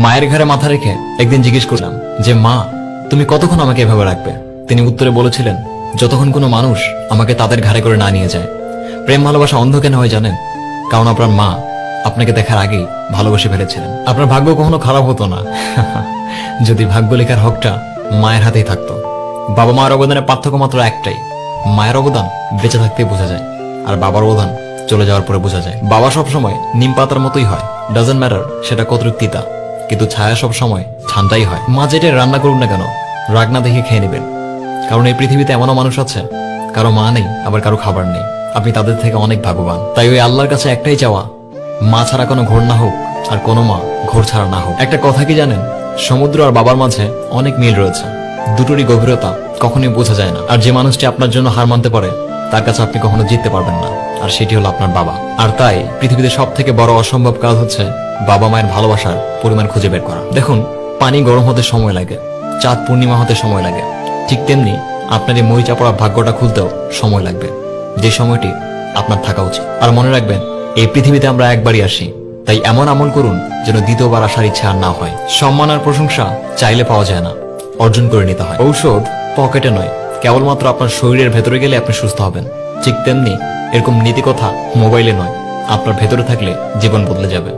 মায়ের ঘাড়ে মাথা রেখে একদিন জিজ্ঞেস করলাম যে মা, তুমি কতক্ষণ আমাকে এভাবে রাখবে? তিনি উত্তরে বলেছিলেন, যতক্ষণ কোনো মানুষ আমাকে তাদের ঘাড়ে করে না নিয়ে যায়। প্রেম ভালোবাসা অন্ধ কেন হয় জানেন? কারণ আপনার মা আপনাকে দেখার আগেই ভালোবেসে ফেলেছিলেন। আপনার ভাগ্য কখনো খারাপ হতো না যদি ভাগ্য লেখার হকটা মায়ের হাতেই থাকতো। বাবা মায়ের অবদানের পার্থক্য মাত্র একটাই, মায়ের অবদান বেঁচে থাকতেই বোঝা যায়, আর বাবার অবদান চলে যাওয়ার পরে বোঝা যায়। বাবা সবসময় নিম পাতার মতোই হয়, ডাজন্ট ম্যাটার সেটা কতটুকু তিতা, কিন্তু ছায়া সব সময় ঠান্ডাই হয়। মা যেটাই রান্না করুন না কেন, রাগ না দেখে খেয়ে নেবেন, কারণ এই পৃথিবীতে এমনও মানুষ আছে কারো মা নেই, আবার কারো খাবার নেই। আপনি তাদের থেকে অনেক ভাগ্যবান। তাই ওই আল্লাহর কাছে একটাই চাওয়া, মা ছাড়া কোনো ঘোর না হোক, আর কোনো মা ঘোর ছাড়া না হোক। একটা কথা কি জানেন, সমুদ্র আর বাবার মাঝে অনেক মিল রয়েছে, দুটোরই গভীরতা কখনোই বোঝা যায় না। আর যে মানুষটি আপনার জন্য হার মানতে পারে, তার কাছে আপনি কখনো জিততে পারবেন না, আর সেটি হলো আপনার বাবা। আর তাই পৃথিবীতে সব থেকে বড় অসম্ভব কাজ হচ্ছে বাবা মায়ের ভালোবাসার পরিমাণ খুঁজে বের করা। দেখুন, পানি গরম হতে সময় লাগে, চাঁদ পূর্ণিমা হতে সময় লাগে, ঠিক তেমনি আপনার এই মরিচা পড়া ভাগ্যটা খুলতেও সময় লাগবে, যে সময়টি আপনার থাকা উচিত। আর মনে রাখবেন, এই পৃথিবীতে আমরা একবারই আসি, তাই এমন আমল করুন যেন দ্বিতীয়বার আসার ইচ্ছা আর না হয়। সম্মান আর প্রশংসা চাইলে পাওয়া যায় না, অর্জন করে নিতে হয়। ঔষধ পকেটে নয়, কেবলমাত্র আপনার শরীরের ভেতরে গেলে আপনি সুস্থ হবেন। ঠিক তেমনি এরকম নীতি কথা মোবাইলে নয়, আপনার ভেতরে থাকলে জীবন বদলে যাবে।